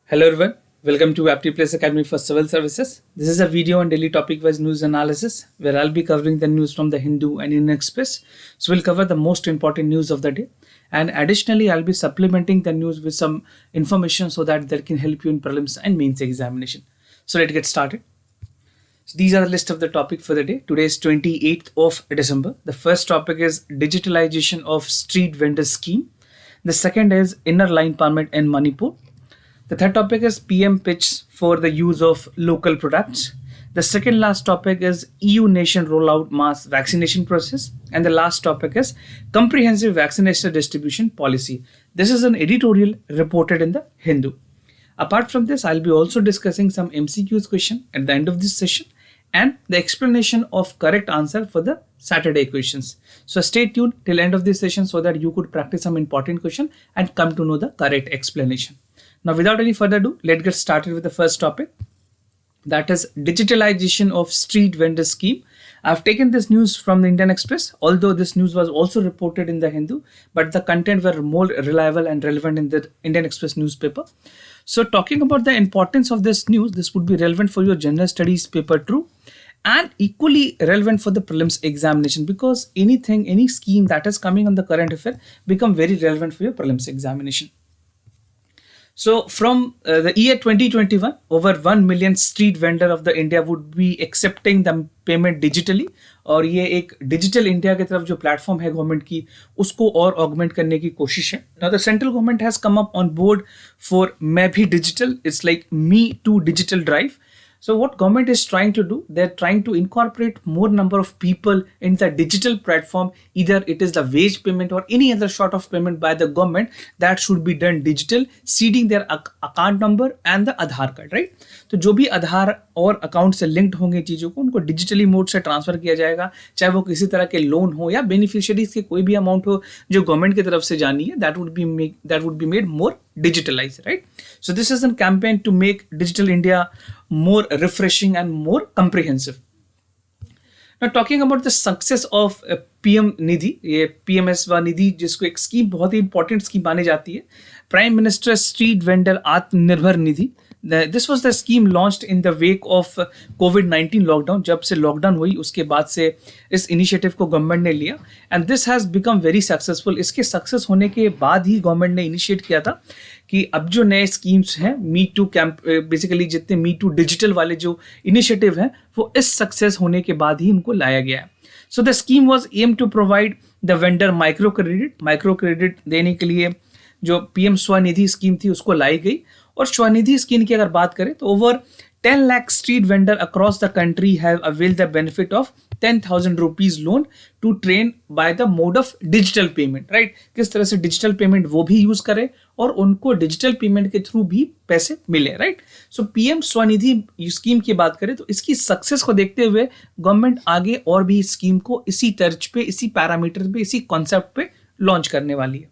Hello everyone, welcome to Aptitude Academy for Civil Services. This is a video on daily topic-wise news analysis where I'll be covering the news from the Hindu and Indian Express. So we'll cover the most important news of the day, and additionally I'll be supplementing the news with some information so that can help you in prelims and mains examination. So let's get started. So these are the list of the topic for the day. Today is 28th of December. The first topic is digitalization of street vendor scheme. The second is inner line permit in Manipur. The third topic is PM pitch for the use of local products. The second last topic is EU nation rollout mass vaccination process. And the last topic is comprehensive vaccination distribution policy. This is an editorial reported in the Hindu. Apart from this, I'll be also discussing some MCQs question at the end of this session and the explanation of correct answer for the Saturday questions. So stay tuned till end of this session so that you could practice some important question and come to know the correct explanation. Now, without any further ado, let's get started with the first topic. That is digitalization of street vendor scheme. I've taken this news from the Indian Express, although this news was also reported in the Hindu, but the content were more reliable and relevant in the Indian Express newspaper. So talking about the importance of this news, this would be relevant for your general studies paper 2 and equally relevant for the prelims examination, because any scheme that is coming on the current affair become very relevant for your prelims examination. So from the year 2021, over 1 million street vendor of the India would be accepting the payment digitally, और ये एक digital India की तरफ जो platform है government की उसको और ऑगमेंट करने की कोशिश है. Now the central government has come up on board for मैं भी digital. It's like me too digital drive. So what government is trying to do, they're trying to incorporate more number of people in the digital platform. Either it is the wage payment or any other sort of payment by the government that should be done digital, seeding their account number and the Aadhaar card, right? तो जो भी आधार और account से linked होंगे चीज़ों को उनको digitally mode से ट्रांसफर किया जाएगा, चाहे वो किसी तरह के लोन हो या बेनिफिशियरीज के कोई भी अमाउंट हो जो गवर्नमेंट की तरफ से जानी है, that would be made more digitalized, right? So this is a campaign to make digital India more refreshing and more comprehensive. Now talking about the success of PM निधि, ये PMSY निधि जिसको एक स्कीम बहुत ही important scheme मानी जाती है, prime minister street vendor Atmanirbhar Nidhi. This was the scheme launched in the wake of COVID-19 lockdown. जब से lockdown हुई उसके बाद से इस इनिशिएटिव को गवर्नमेंट ने लिया and this has become very successful. इसके सक्सेस होने के बाद ही गवर्नमेंट ने इनिशिएट किया था कि अब जो नए स्कीम्स हैं मी टू कैंप, बेसिकली जितने मी टू डिजिटल वाले जो इनिशिएटिव हैं वो इस सक्सेस होने के बाद ही इनको लाया गया है. So the scheme was aim to provide the vendor micro credit देने के लिए जो PM स्वनिधि स्कीम थी उसको लाई गई. और स्वनिधि स्कीम की अगर बात करें तो over 10 lakh street vendor across the country have availed the benefit of 10,000 rupees loan to train by the mode of digital payment, right? किस तरह से डिजिटल पेमेंट वो भी यूज करें और उनको डिजिटल पेमेंट के थ्रू भी पैसे मिले, राइट? सो PM स्वनिधि स्कीम की बात करें तो इसकी सक्सेस को देखते हुए गवर्नमेंट आगे और भी स्कीम को इसी तर्ज पे, इसी पैरामीटर पे, इसी कॉन्सेप्ट पे लॉन्च करने वाली है.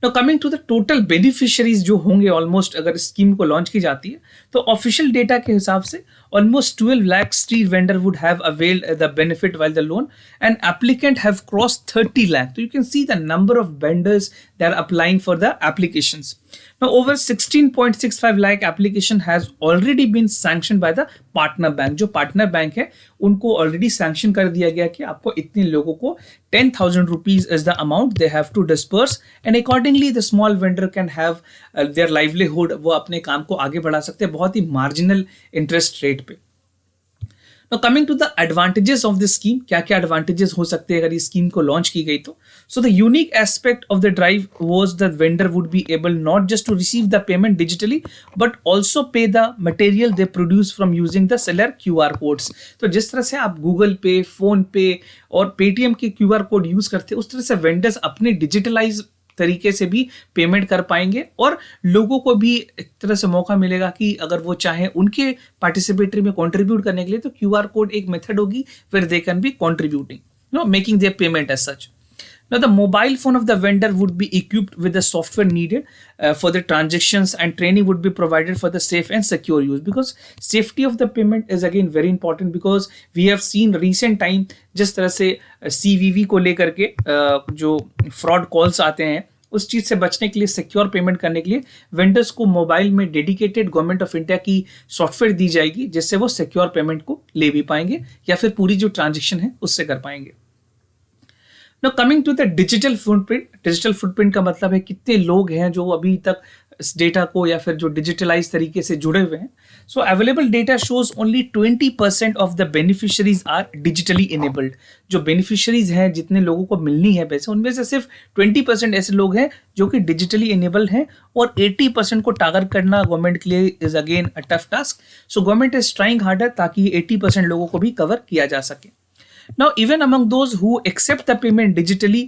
Now coming to the total beneficiaries जो होंगे ऑलमोस्ट अगर स्कीम को लॉन्च की जाती है तो ऑफिशियल डेटा के हिसाब से almost 12 lakh street vendor would have availed the benefit while the loan and applicant have crossed 30 lakh. So you can see the number of vendors that are applying for the applications. Now over 16.65 lakh application has already been sanctioned by the partner bank. जो partner bank है उनको already sanction कर दिया गया कि आपको इतने लोगों को 10,000 rupees is the amount they have to disperse and accordingly the small vendor can have their livelihood. वो अपने काम को आगे बढ़ा सकते हैं बहुत ही marginal interest rate पे. Now coming to the advantages of this scheme, क्या क्या advantages हो सकते हैं अगर इस स्कीम को लॉन्च की गई तो. So the unique aspect of the drive was that vendor would be able not just to receive the payment digitally but also pay the material they produce from using the seller QR codes. तो जिस तरह से आप Google Pay, Phone Pay और Paytm के QR code use करते हैं उस तरह से वेंडर्स अपने डिजिटलाइज तरीके से भी पेमेंट कर पाएंगे और लोगों को भी एक तरह से मौका मिलेगा कि अगर वो चाहें उनके पार्टिसिपेटरी में कंट्रीब्यूट करने के लिए तो QR कोड एक मेथड होगी where they can be contributing, making their payment as such. Now the mobile phone of the vendor would be equipped with the software needed for the transactions and training would be provided for the safe and secure use, because safety of the payment is again very important because we have seen recent time जिस तरह से CVV को लेकर के जो fraud calls आते हैं उस चीज से बचने के लिए, सिक्योर पेमेंट करने के लिए वेंडर्स को मोबाइल में डेडिकेटेड गवर्नमेंट ऑफ इंडिया की सॉफ्टवेयर दी जाएगी, जिससे वो सिक्योर पेमेंट को ले भी पाएंगे या फिर पूरी जो ट्रांजेक्शन है उससे कर पाएंगे। Now coming to the digital footprint का मतलब है कितने लोग हैं जो अभी तक इस डेटा को या फिर जो डिजिटलाइज तरीके से जुड़े हुए हैं। So available data shows only 20% of the beneficiaries are digitally enabled. जो बेनिफिशियरीज हैं, जितने लोगों को मिलनी है पैसे, उनमें से सिर्फ 20% ऐसे लोग हैं जो कि डिजिटली इनेबल्ड हैं, और 80% को टारगेट करना गवर्नमेंट के लिए is again a tough task. So government is trying harder ताकि 80% लोगों को भी कवर किया जा सके। Now, even among those who accept the payment digitally,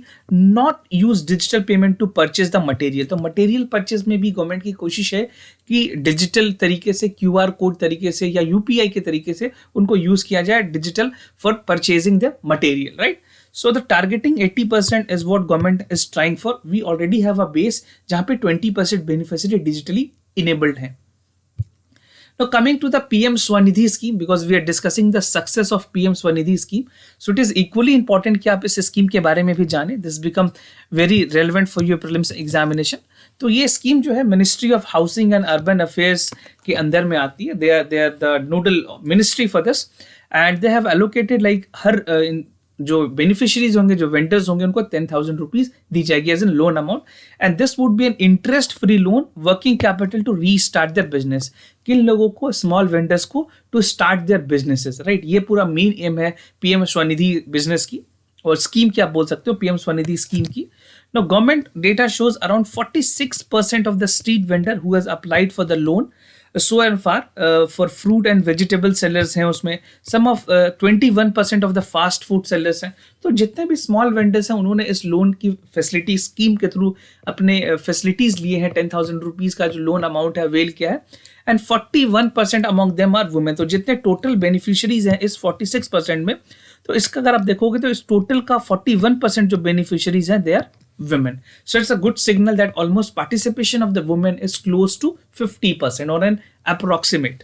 not use digital payment to purchase the material. तो मटेरियल परचेज में भी गवर्नमेंट की कोशिश है कि डिजिटल तरीके से, QR कोड तरीके से या UPI के तरीके से उनको यूज किया जाए digital for purchasing the material, right? So the targeting 80% is what government is trying for. We already have a base जहाँ पे 20% beneficiary digitally enabled हैं. Now coming to the PM Swanidhi scheme, because we are discussing the success of PM Swanidhi scheme, so it is equally important कि आप इस scheme के बारे में भी जानें. This become very relevant for your prelims examination. तो ये स्कीम जो है ministry of housing and urban affairs के अंदर में आती है. They are the nodal ministry for this, and they have allocated like हर जो बेनिफिशियरीज होंगे, जो वेंडर्स होंगे, उनको 10,000 रुपीज दी जाएगी as an loan amount, and this would be an interest free loan working capital to restart their business. किन लोगों को? स्मॉल वेंडर्स को, to start their businesses, right? ये पूरा मेन एम है पीएम स्वनिधि बिजनेस की, और स्कीम की आप बोल सकते हो पीएम स्वनिधि स्कीम की. Now government data shows around 46% of the street vendor who has applied for the loan so far for fruit and vegetable sellers हैं उसमें, some of 21% of the fast food sellers हैं. तो जितने भी small vendors हैं उन्होंने इस loan की फैसिलिटी स्कीम के थ्रू अपने फैसिलिटीज लिए हैं. 10,000 रुपीज़ का जो लोन अमाउंट है अवेल किया है, and 41% among them are women. तो जितने टोटल बेनिफिशियरीज हैं इस 46% में, तो इसका अगर आप देखोगे तो इस टोटल का 41% जो बेनिफिशियरीज हैं they are women. So it's a good signal that almost participation of the women is close to 50% or an approximate.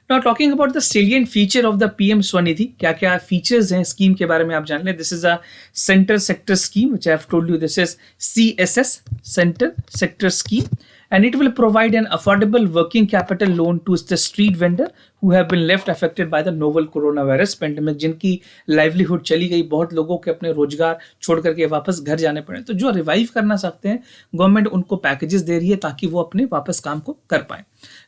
Now talking about the salient feature of the PM Swanidhi, क्या क्या features हैं scheme के बारे में आप जान लें. This is a center sector scheme which I have told you. This is CSS, center sector scheme, and it will provide an affordable working capital loan to the street vendor who have been left affected by the novel coronavirus pandemic, जिनकी livelihood चली गई, बहुत लोगों के अपने रोजगार छोड़ करके वापस घर जाने पड़े. तो जो रिवाइव करना सकते हैं, गवर्नमेंट उनको पैकेजेस दे रही है ताकि वो अपने वापस काम को कर पाए.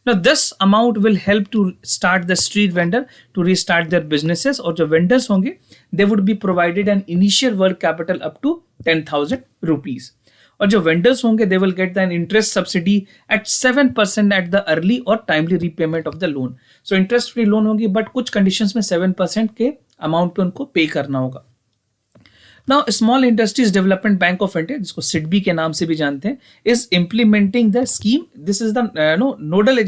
Now this amount will help to start the street vendor to restart their businesses, और जो vendors होंगे they would be provided an initial work capital up to 10,000 rupees. और जो वेंडर्स होंगे they will get the an interest subsidy at 7% at the early और timely repayment of the loan. So interest free loan होगी, but कुछ conditions में 7% के amount पे उनको पे करना होगा. Now small industries development bank of India, जिसको सिडबी के नाम से भी जानते हैं, is implementing the scheme. This is the nodal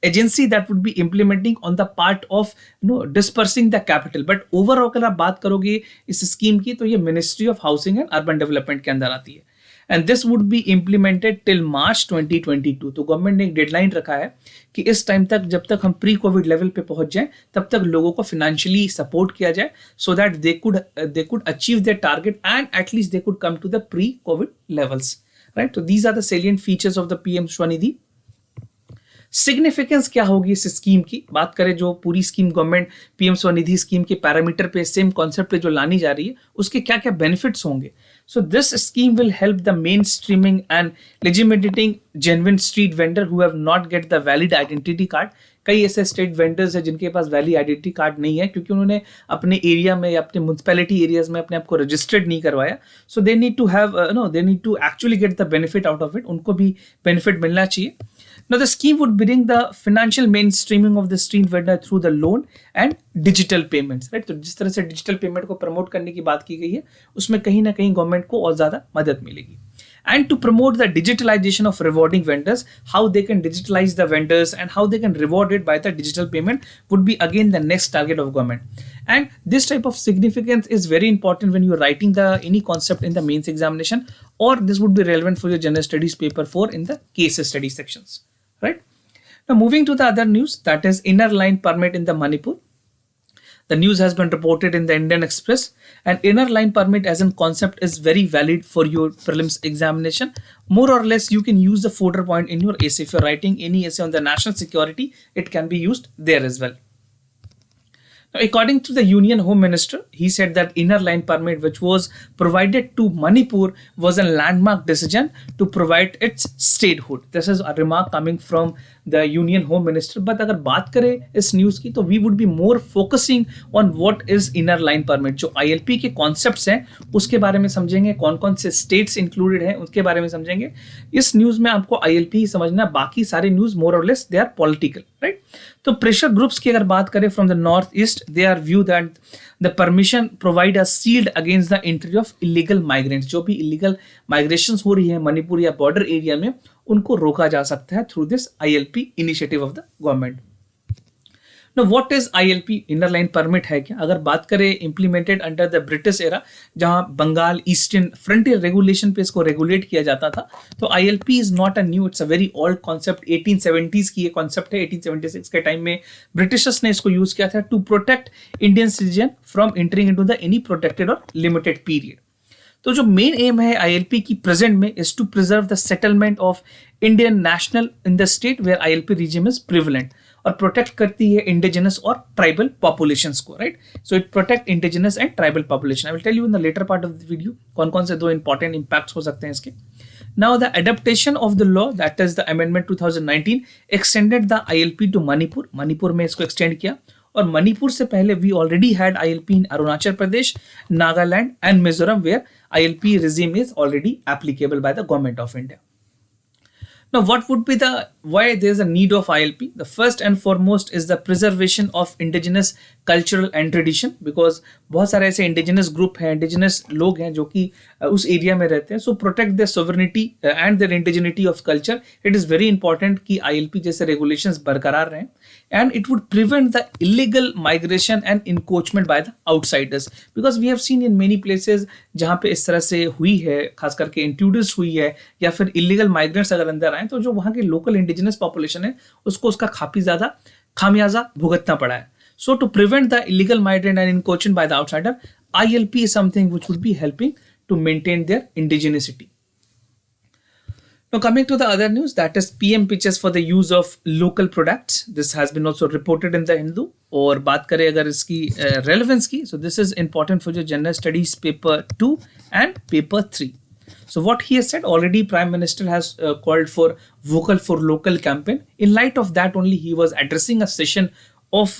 agency that would be implementing on the part of dispersing the capital. But overall अगर आप बात करोगे इस स्कीम की, तो ये ministry of housing and urban development के अंदर आती है, and this would be implemented till March 2022. तो गवर्नमेंट ने एक डेडलाइन रखा है कि इस टाइम तक, जब तक हम प्री कोविड लेवल पे पहुंच जाएं, तब तक लोगों को फाइनेंशियली सपोर्ट किया जाए, so that they could achieve their target and at least they could come to the pre covid levels, right? तो these are the salient features of the PM Svanidhi. Significance क्या होगी इस स्कीम की? बात करें जो पूरी scheme government PM Svanidhi scheme के पैरामीटर पे, सेम कॉन्सेप्ट पे जो लानी जा रही है, उसके क्या क्या बेनिफिट्स होंगे. So this scheme will help the mainstreaming and legitimating genuine street vendor who have not get the valid identity card. कई ऐसे स्टेट वेंडर्स हैं जिनके पास वैलिड आइडेंटिटी कार्ड नहीं है, क्योंकि उन्होंने अपने एरिया में या अपने म्यूनसिपैलिटी एरियाज में अपने आप को रजिस्टर्ड नहीं करवाया. So they need to have they need to actually get the benefit out of it. उनको भी बेनिफिट मिलना चाहिए. Now the scheme would bring the financial mainstreaming of the street vendor through the loan and digital payments, right? तो जिस तरह से digital payment को promote करने की बात की गई है, उसमें कहीं ना कहीं गवर्नमेंट को और ज्यादा मदद मिलेगी. And to promote the digitalization of rewarding vendors, how they can digitalize the vendors and how they can reward it by the digital payment would be again the next target of government. And this type of significance is very important when you're writing any concept in the mains examination, or this would be relevant for your general studies paper 4 in the case study sections. Right? Now moving to the other news, that is inner line permit in the Manipur. The news has been reported in the Indian Express. An inner line permit as a concept is very valid for your prelims examination. More or less, you can use the fodder point in your essay. If you're writing any essay on the national security, it can be used there as well. According to the Union Home Minister, he said that inner line permit which was provided to Manipur was a landmark decision to provide its statehood. This is a remark coming from the Union Home Minister. But अगर बात करें इस news की तो we would be more focusing on what is inner line permit. जो ILP के concepts हैं उसके बारे में समझेंगे, कौन कौन से states included हैं उसके बारे में समझेंगे. इस न्यूज़ में आपको ILP ही समझना, बाकी सारे news more or less they are political, right? तो प्रेशर ग्रुप्स की अगर बात करें from the North East, they are view that the permission provide a shield against the entry of illegal migrants. जो भी इलीगल माइग्रेशन हो रही है मणिपुर या बॉर्डर एरिया में, उनको रोका जा सकता है through this ILP initiative of the government. Now, what is ILP? Inner line permit है क्या? अगर बात करें implemented under the British era, जहां बंगाल ईस्टर्न फ्रंटियर रेगुलेशन पे इसको रेगुलेट किया जाता था, तो ILP is not a new, it's a very old concept. 1870s की ये कॉन्सेप्ट है. 1876 के टाइम में ब्रिटिशर्स ने इसको यूज किया था to protect Indian citizen from entering into the any protected और लिमिटेड पीरियड. तो जो मेन एम है ILP की प्रेजेंट में is to preserve the settlement of Indian national in the state where ILP regime is prevalent, और protect करती है indigenous और ट्राइबल पॉपुलेशंस को, right? So it protect indigenous and tribal population. I will tell you in the later part of the video कौन कौन से दो important impacts हो सकते हैं इसके. Now the adaptation of the law, that is the amendment 2019, extended the ILP to Manipur. Manipur में इसको एक्सटेंड किया, और मणिपुर से पहले we already had ILP in Arunachal Pradesh, Nagaland and Mizoram where ILP regime is already applicable by the government of India. Now, what would be why there is a need of ILP? The first and foremost is the preservation of indigenous cultural and tradition, because बहुत सारे ऐसे indigenous group हैं, indigenous लोग हैं जो कि उस area में रहते हैं. So protect their sovereignty and their indigeneity of culture. It is very important कि ILP जैसे regulations बरकरार रहें, and it would prevent the illegal migration and encroachment by the outsiders, because we have seen in many places जहाँ पे इस तरह से हुई है, खास करके intruders हुई है या फिर illegal migrants अगर अंदर आए, तो जो वहाँ के लोकल इंडिजिनस पॉपुलेशन है उसको उसका काफी ज्यादा खामियाजा भुगतना पड़ा है. So to prevent the illegal migrant and encroachment by the outsider, ILP is something which would be helping to maintain their indigeneity. Now coming to the other news, that is PM pitches for the use of local products. This has been also reported in the Hindu. और बात करें अगर इसकी relevance की, so this is important for your general studies paper 2 and paper 3. So what he has said, already Prime Minister has called for Vocal for Local campaign. In light of that only, he was addressing a session of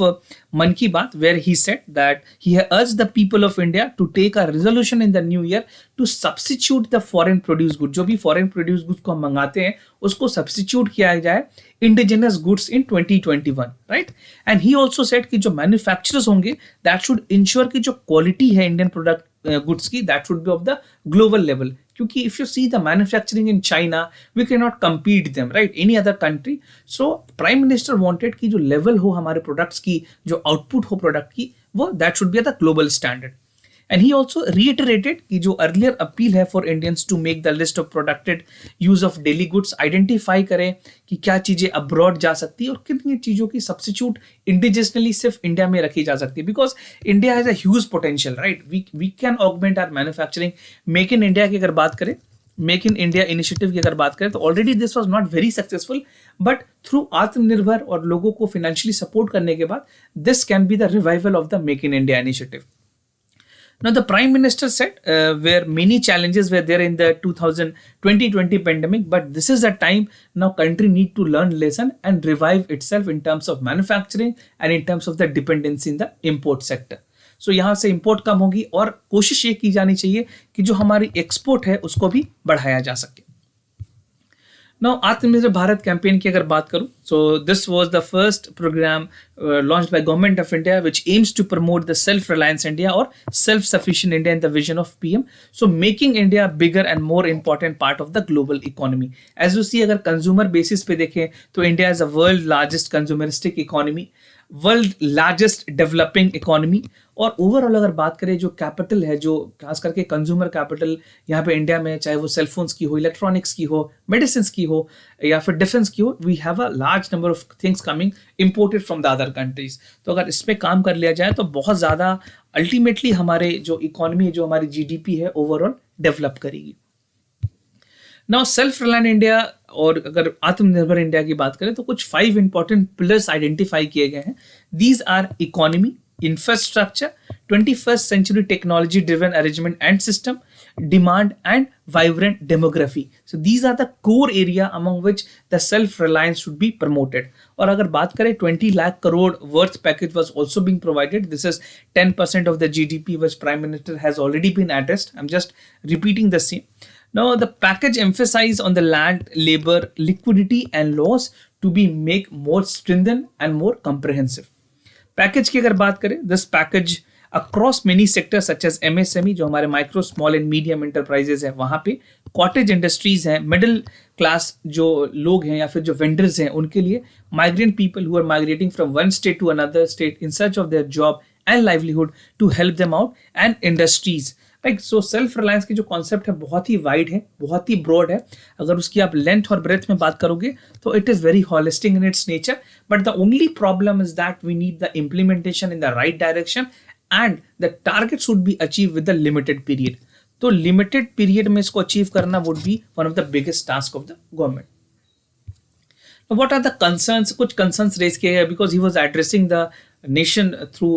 Man Ki Baat where he said that he urged the people of India to take a resolution in the new year to substitute the foreign produced goods. जो भी foreign produced goods को हम मंगाते हैं उसको substitute किया जाए indigenous goods in 2021, right? And he also said कि जो manufacturers होंगे that should ensure कि जो quality है Indian product goods की, that should be of the global level. क्योंकि if you see the manufacturing in China, we cannot compete them, right? Any other country. So Prime Minister wanted कि जो level हो हमारे products की, जो output हो product की, वो that should be at the global standard. And he also reiterated कि जो earlier appeal है for Indians to make the list of protected use of daily goods, identify करें कि क्या चीजें abroad जा सकती है और कितनी चीजों की substitute indigenously सिर्फ इंडिया में रखी जा सकती है. Because India has a huge potential, right? We can augment our manufacturing. Make in India की अगर बात करें, मेक इन इंडिया इनिशिएटिव की अगर बात करें तो already this was not very successful, but through आत्मनिर्भर और लोगों को फाइनेंशियली सपोर्ट करने के बाद this can be the revival of the make in India initiative. Now, the Prime Minister said where many challenges were there in the 2020 pandemic, but this is a time now country need to learn lesson and revive itself in terms of manufacturing and in terms of the dependency in the import sector. So यहाँ से import कम होगी और कोशिश ये की जानी चाहिए कि जो हमारी export है उसको भी बढ़ाया जा सके. Now, आत्मनिर्भर भारत कैंपेन की अगर बात करूं, so this was the first program launched by Government of India which aims to promote the self-reliance India or self-sufficient India in the vision of PM. So making India bigger and more important part of the global economy. As you see, अगर consumer basis पे देखें तो India is the world largest consumeristic economy. World largest developing economy. और overall अगर बात करें जो capital है, जो खास करके कंज्यूमर कैपिटल यहाँ पे इंडिया में, चाहे वो सेलफोन्स की हो, इलेक्ट्रॉनिक्स की हो, मेडिसिन की हो या फिर डिफेंस की हो, we have a large number of things coming imported from the other countries. तो अगर इस पर काम कर लिया जाए तो बहुत ज़्यादा अल्टीमेटली हमारे जो इकोनॉमी है, जो हमारी जीडीपी है, ओवरऑल डेवलप करेगी। नाउ सेल्फ रिलायंट इंडिया और अगर आत्मनिर्भर इंडिया की बात करें तो कुछ 5 इंपॉर्टेंट पिलर्स आइडेंटिफाई किए गए हैं। These are economy, infrastructure, 21st century technology driven arrangement and system, demand and vibrant demography. So these are the core area among which the self reliance should be promoted. और अगर बात करें 20 lakh crore worth package was also being provided. This is 10% of the GDP which Prime Minister has already been addressed. I'm just repeating the same. Now the package emphasize on the land, labor, liquidity and laws to be make more stringent and more comprehensive. Package की अगर बात करें, this package across many sectors such as MSME, जो हमारे micro small and medium enterprises हैं, वहाँ पे cottage industries हैं, मिडिल क्लास जो लोग हैं या फिर जो वेंडर्स हैं उनके लिए, migrant people who are migrating from one state to another state in search of their job and livelihood to help them out, and industries. Right, so self reliance की जो कॉन्सेप्ट है बहुत ही वाइड है, बहुत ही broad है। अगर उसकी आप लेंथ और ब्रेथ में बात करोगे तो it is very holistic in its nature, but the only problem is that we need the implementation in the right direction and the target should be achieve with the limited period. तो limited period में इसको achieve करना would be one of the biggest task of the government. What are the concerns? कुछ concerns raised किए हैं because he was addressing the nation through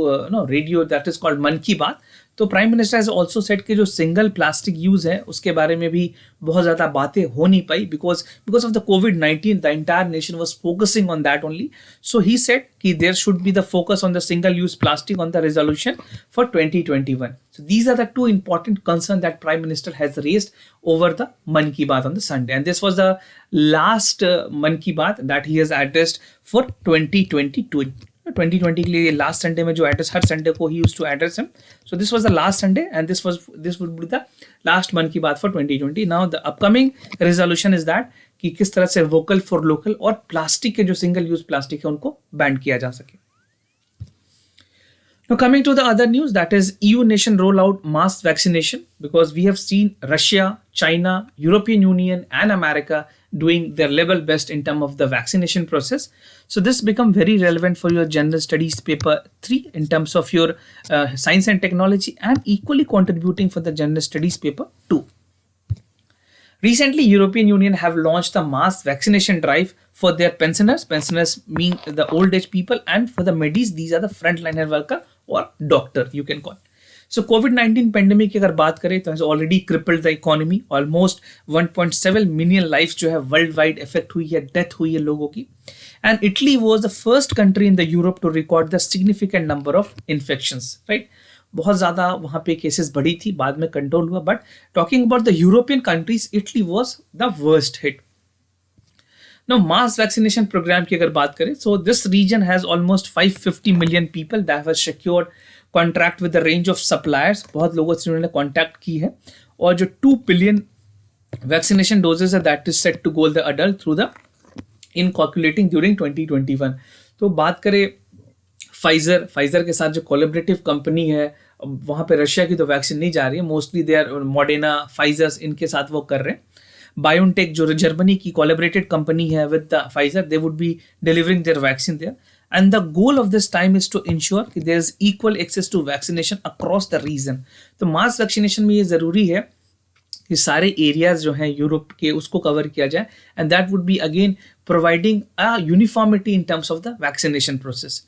radio that is called मन की बात। तो prime minister has also set कि जो single plastic use है उसके बारे में भी बहुत ज़्यादा बातें हो नहीं पाई बिकॉज ऑफ द कोविड-19 the entire nation was focusing on that only. So he said कि there should be the focus on the single use plastic on the resolution for 2021। So these are the two important concerns that Prime Minister has raised over the Man Ki Baat on the Sunday, and this was the last Man Ki Baat that he has addressed for 2022। 2020 के लिए last Sunday में जो address हर Sunday को ही use to address him, so this was the last Sunday and this would be the last Mann Ki Baat for 2020। Now the upcoming resolution is that कि किस तरह से वोकल फॉर लोकल और प्लास्टिक के जो सिंगल यूज प्लास्टिक है उनको बैन किया जा सके। Now coming to the other news, that is EU nation roll out mass vaccination because we have seen Russia, China, European Union and America doing their level best in terms of the vaccination process. So this become very relevant for your general studies paper 3 in terms of your science and technology, and equally contributing for the general studies paper 2. Recently, European Union have launched a mass vaccination drive for their pensioners. Pensioners mean the old age people, and for the medics, these are the frontliner worker or doctor you can call. So COVID-19 pandemic की अगर बात करें तो has already crippled the economy. Almost 1.7 million lives जो है world wide effect हुई है, death हुई है लोगों की। And Italy was the first country in the Europe to record the significant number of infections. Right? बहुत ज़्यादा वहाँ पे केसेस बढ़ी थी, बाद में कंट्रोल हुआ, but talking about the European countries, Italy was the worst hit. Now mass vaccination program की अगर बात करें, so this region has almost 550 million people that have secured contract with the range of suppliers। बहुत लोगों से उन्होंने contact की है, और जो 2 billion vaccination doses है that is set to go the adult through the inoculating during 2021। तो बात करें फाइजर के साथ जो कोलैबोरेटिव कंपनी है, वहाँ पे रशिया की तो वैक्सीन नहीं जा रही है, मोस्टली दे आर मॉडर्ना, फाइजर्स, इनके साथ वो कर रहे हैं। बायोटेक जो जर्मनी की कोलैबोरेटेड कंपनी है with the Pfizer, they would be delivering their vaccine there, and the goal of this time is to ensure कि there is equal access to vaccination across the region. तो mass vaccination में ये ज़रूरी है कि सारे areas जो हैं यूरोप के उसको कवर किया जाए, and that would be again providing a uniformity in terms of the vaccination process.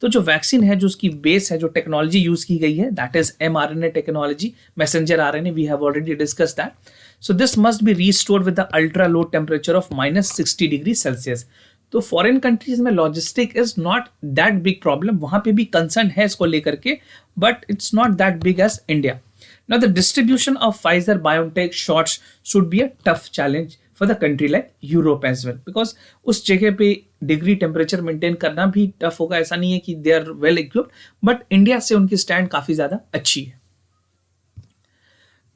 तो जो वैक्सीन है, जो उसकी बेस है, जो टेक्नोलॉजी यूज की गई है, that is mRNA technology, messenger RNA, we have already discuss that. So this must be restored with the ultra low temperature of -60 degree Celsius. तो फॉरेन कंट्रीज में logistic is not that big problem, वहाँ पे भी concern है इसको लेकर के, but it's not that big as India. Now the distribution of Pfizer BioNTech shots should be a tough challenge for the country like Europe as well, because उस जगह पे डिग्री टेम्परेचर मेंटेन करना भी tough होगा। ऐसा नहीं है कि they are well equipped, but India से उनकी स्टैंड काफ़ी ज़्यादा अच्छी है।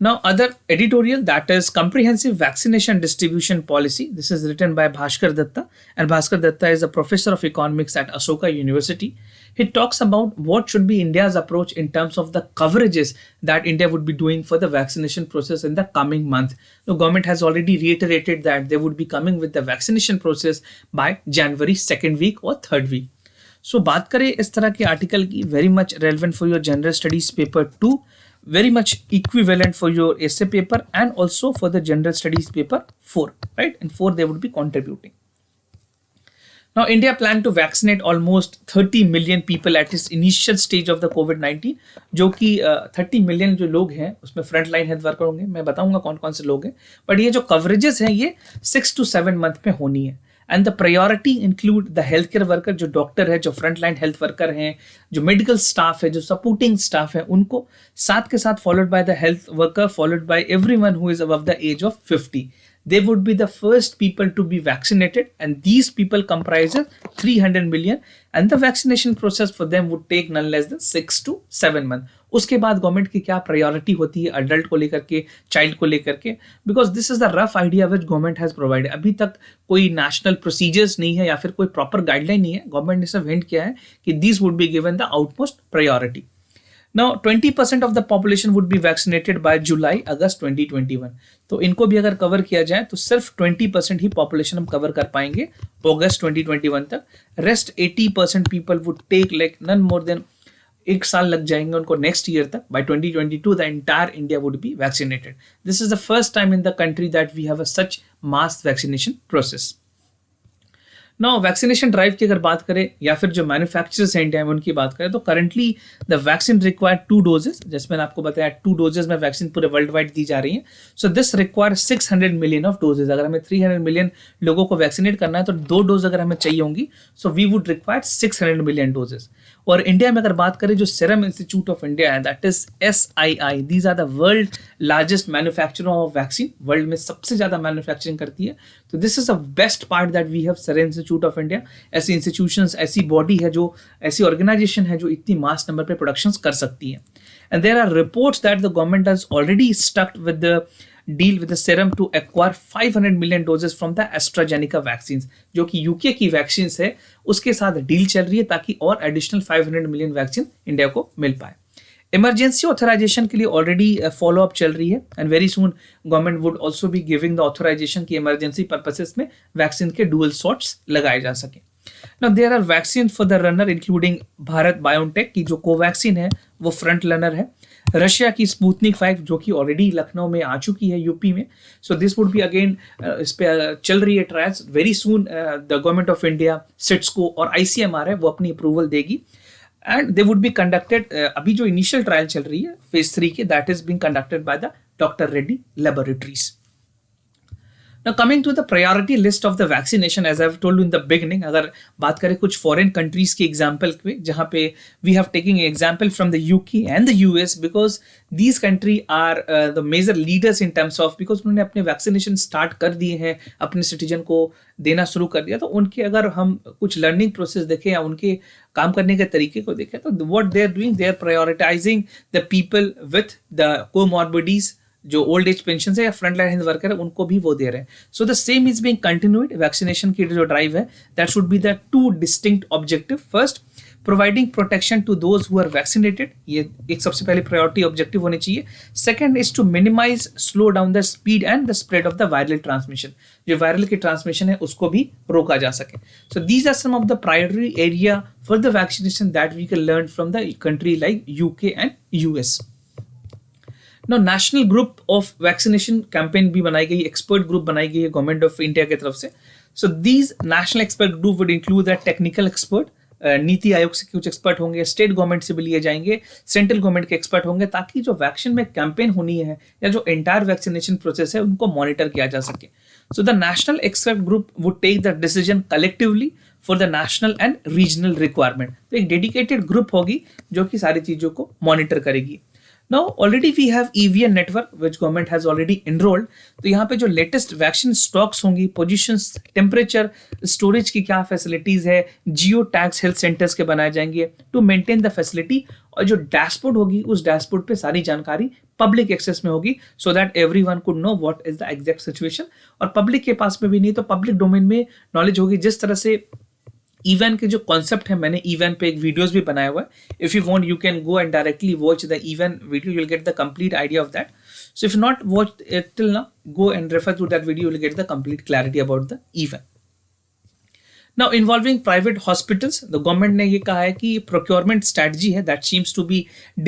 Now, other editorial, that is comprehensive vaccination distribution policy. This is written by Bhaskar Datta, and Bhaskar Datta is a professor of economics at Ashoka University. He talks about what should be India's approach in terms of the coverages that India would be doing for the vaccination process in the coming month. The government has already reiterated that they would be coming with the vaccination process by January 2nd week or 3rd week. सो बात करें इस तरह के article की, very much relevant for your general studies paper 2, very much equivalent for your essay paper and also for the general studies paper 4, right? In 4 they would be contributing. Now India planned to vaccinate almost 30 million people at its initial stage of the COVID-19, जो कि 30 million जो लोग हैं उसमें front line health worker होंगे, मैं बताऊंगा कौन कौन से लोग हैं, बट ये जो कवरेजेस हैं ये 6 to 7 मंथ में होनी है. And the priority include the health care worker, जो डॉक्टर है, जो फ्रंट लाइन हेल्थ वर्कर हैं, जो मेडिकल स्टाफ है, जो सपोर्टिंग स्टाफ है, उनको साथ के साथ followed by the health worker, followed by everyone who is above the age of 50. They would be the first people to be vaccinated, and these people comprise 300 million, and the vaccination process for them would take none less than 6 to 7 months. उसके बाद government की क्या priority होती है adult को लेकर के, child को लेकर के, because this is the rough idea which government has provided. अभी तक कोई नेशनल प्रोसीजर्स नहीं है या फिर कोई प्रॉपर गाइडलाइन नहीं है. गवर्नमेंट ने सब हिंट किया है कि this would be given the outmost priority. Now 20% of the population would be vaccinated by July August 2021. तो इनको भी अगर कवर किया जाए तो सिर्फ 20% ही पॉपुलेशन हम कवर कर पाएंगे अगस्त 2021 तक. Rest 80% people would take like none more than 1 साल लग जाएंगे उनको नेक्स्ट ईयर तक. By 2022 the entire India would be vaccinated. This is the first time in the country that we have a such mass vaccination process. Now vaccination drive की अगर बात करें या फिर जो मैन्युफैक्चरर्स हैं इंडिया में उनकी बात करें तो currently the vaccine require 2 doses, जैसे मैंने आपको बताया 2 डोजेस में वैक्सीन पूरे वर्ल्ड वाइड दी जा रही है. So this require 600 million of doses. अगर हमें 300 मिलियन लोगों को वैक्सीनेट करना है तो 2 डोज अगर हमें चाहिए होंगी, so we would require 600 million doses. और इंडिया में अगर बात करें जो सीरम इंस्टीट्यूट ऑफ इंडिया है, that is SII, these are the world largest manufacturer of vaccine, world में सबसे ज्यादा मैन्युफैक्चरिंग करती है. तो this is the best part that we have, Serum Institute of India. ऐसी इंस्टीट्यूशंस, ऐसी बॉडी है, जो ऐसी ऑर्गेनाइजेशन है जो इतनी मास नंबर पे प्रोडक्शंस कर सकती है. And there are reports that the government has already stuck with the deal with the Serum to acquire 500 million doses from the AstraZeneca vaccine, जो कि यूके की वैक्सीन है, उसके साथ डील चल रही है ताकि और एडिशनल 500 मिलियन वैक्सीन इंडिया को मिल पाए. इमरजेंसी ऑथराइजेशन के लिए ऑलरेडी फॉलो अप चल रही है, and very soon government would also be giving the authorisation की इमरजेंसी पर्पसेस में वैक्सीन के डुअल शॉट्स लगाए जा सके. Now there are vaccines for the runner including Bharat biotech की जो कोवैक्सीन है वो फ्रंट रनर है. रशिया की स्पुतनिक 5 जो कि ऑलरेडी लखनऊ में आ चुकी है, यूपी में. So this would be again, इस पे चल रही है trials. Very soon the government of India, सिट्सको और ICMR है वो अपनी अप्रूवल देगी, and they would be conducted. अभी जो इनिशियल ट्रायल चल रही है फेज 3 की, that is being conducted by the doctor Reddy laboratories. Now coming to the priority list of the vaccination, as I've told you in the beginning, अगर बात करें कुछ foreign countries के example पे, जहाँ पे we have taken an example from the UK and the US because these country are the major leaders in terms of, because उन्होंने अपने vaccination start कर दिए हैं, अपने citizen को देना शुरू कर दिया. तो उनके अगर हम कुछ learning process देखें या उनके काम करने के तरीके को देखें तो what they are doing, they are prioritizing the people with the comorbidities, जो ओल्ड एज पेंशन है या फ्रंट लाइन हेल्थ वर्कर है उनको भी वो दे रहे हैं. So the same is being continued. Vaccination की जो ड्राइव है that should be the 2 distinct objective. First, providing protection to those who are vaccinated, ये एक सबसे पहले प्रायोरिटी ऑब्जेक्टिव होनी चाहिए. Second is to minimise, slow down the speed and the spread of the viral transmission, जो viral की transmission है उसको भी रोका जा सके. So these are some of the priority area for the vaccination that we can learn from the country like UK and US. No national group of vaccination campaign भी बनाई गई, एक्सपर्ट ग्रुप बनाई गई है गवर्नमेंट ऑफ इंडिया की तरफ से. So these national expert group would include the technical expert, NITI Aayog से कुछ एक्सपर्ट होंगे, स्टेट गवर्नमेंट से भी लिए जाएंगे, सेंट्रल गवर्नमेंट के एक्सपर्ट होंगे, ताकि जो वैक्सीन में कैंपेन होनी है या जो एंटायर वैक्सीनेशन प्रोसेस है उनको मॉनिटर किया जा सके. So the national expert group would take the decision collectively for the national and regional requirement. तो एक डेडिकेटेड ग्रुप होगी जो कि सारी चीजों को मॉनिटर करेगी. Now already we have EVN network which government has already enrolled. तो यहाँ पे जो लेटेस्ट वैक्सीन स्टॉक्स होंगी, पोजीशंस, टेम्परेचर, स्टोरेज की क्या फैसिलिटीज है, जियो टैग्स हेल्थ सेंटर्स के बनाए जाएंगे टू मेंटेन द फैसिलिटी और जो डैशबोर्ड होगी उस डैशबोर्ड पे सारी जानकारी पब्लिक एक्सेस में होगी, so that everyone could know what is the exact situation. और पब्लिक के पास में भी नहीं तो पब्लिक डोमेन में नॉलेज होगी। जिस तरह से इवेंट के जो कॉन्सेप्ट है, मैंने इवेंट पे एक वीडियोस भी बनाया हुआ है। If you want you can go and directly watch the event video, you will get the complete idea of that. So if not watch it till now, go and refer to that video, you will get the complete clarity about the event. Now, involving private hospitals, the government ने ये कहा है कि procurement strategy है that seems to be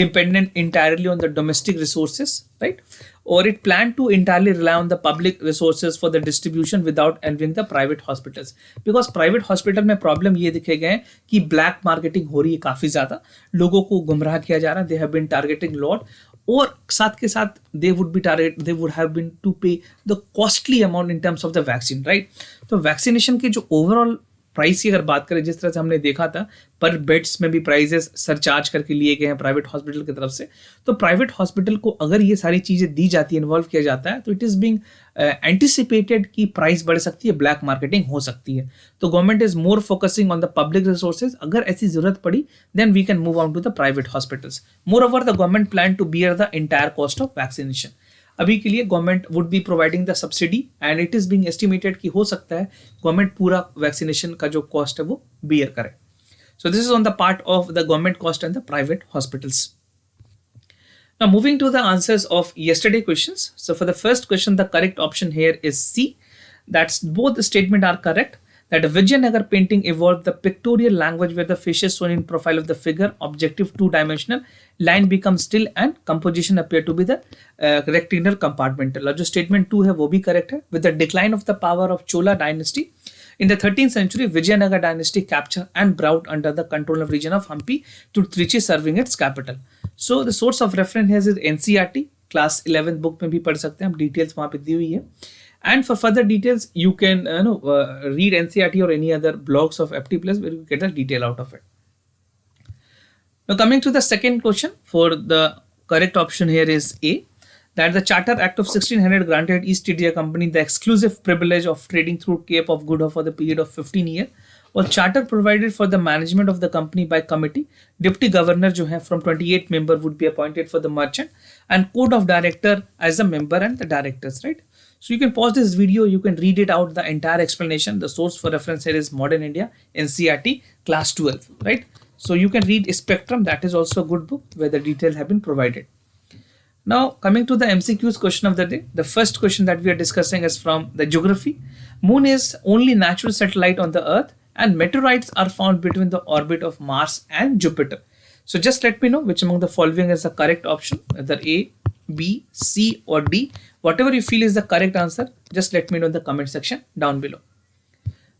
dependent entirely on the domestic resources, right? Or it planned to entirely rely on the public resources for the distribution without involving the private hospitals. Because private hospital में problem ये दिखे गए हैं कि black marketing हो रही है काफ़ी ज़्यादा, लोगों को गुमराह किया जा रहा है, they have been targeting lot, और साथ के साथ they would have been to pay the costly amount in terms of the vaccine, right? तो vaccination के जो overall प्राइस की अगर बात करें, जिस तरह से हमने देखा था पर बेड्स में भी प्राइजेस सरचार्ज करके लिए गए हैं प्राइवेट हॉस्पिटल की तरफ से, तो प्राइवेट हॉस्पिटल को अगर ये सारी चीज़ें दी जाती है, इन्वॉल्व किया जाता है, तो इट इज़ बीइंग एंटिसिपेटेड कि प्राइस बढ़ सकती है, ब्लैक मार्केटिंग हो सकती है। तो government is more focusing on the public resources. अगर ऐसी जरूरत पड़ी then we can move on to the private hospitals. Moreover the government plan to bear the entire cost of vaccination. अभी के लिए government would be providing the subsidy and it is being estimated कि हो सकता है government पूरा vaccination का जो कॉस्ट है वो बियर करे। So this is on the part of the government cost and the private hospitals. Now moving to the answers of yesterday questions. So for the first question, the correct option here is C. That's both the statement are correct. That Vijayanagar painting evolved the pictorial language where the faces shown in profile of the figure, objective two-dimensional, line becomes still and composition appear to be the rectangular compartmental. और जो statement 2 है वो भी correct है. With the decline of the power of Chola dynasty in the 13th century, Vijayanagar dynasty captured and brought under the control of region of Hampi to Trichy, serving its capital. So the source of reference here is NCERT, class 11th book में भी पढ़ सकते हैं, details वहाँ पे दी हुई है। And for further details, you can read NCERT or any other blogs of FT Plus where you get the detail out of it. Now coming to the second question, for the correct option here is A, that the Charter Act of 1600 granted East India Company the exclusive privilege of trading through Cape of Good Hope for the period of 15 years. और charter provided for the management of the company by committee. Deputy governor जो है from 28 member would be appointed for the merchant and code of director as a member and the directors, right? So you can pause this video, you can read it out, the entire explanation. The source for reference here is Modern India, NCERT, class 12, right? So you can read Spectrum, that is also a good book where the details have been provided. Now coming to the MCQs question of the day, the first question that we are discussing is from the geography. Moon is only natural satellite on the Earth and meteorites are found between the orbit of Mars and Jupiter. So just let me know which among the following is the correct option, whether A, B, C or D. Whatever you feel is the correct answer, just let me know in the comment section down below.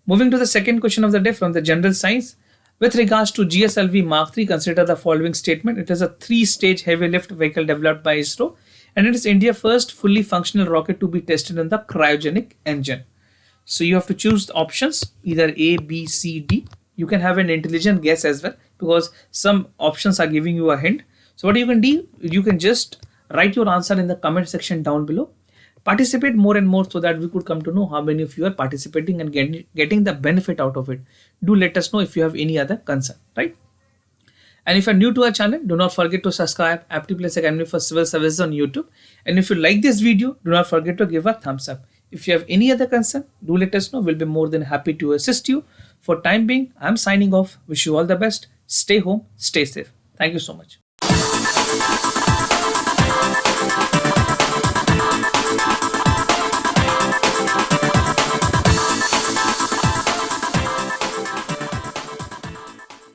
Moving to the second question of the day from the general science. With regards to GSLV Mark III, consider the following statement. It is a 3-stage heavy lift vehicle developed by ISRO and it is India's first fully functional rocket to be tested in the cryogenic engine. So you have to choose the options, either A, B, C, D. You can have an intelligent guess as well because some options are giving you a hint. So what you can do, you can just write your answer in the comment section down below. Participate more and more so that we could come to know how many of you are participating and getting the benefit out of it. Do let us know if you have any other concern, right? And if you're new to our channel, do not forget to subscribe Aptitude Academy for Civil Services on YouTube. And if you like this video, do not forget to give a thumbs up. If you have any other concern, do let us know. We'll be more than happy to assist you. For time being, I'm signing off. Wish you all the best. Stay home, stay safe. Thank you so much.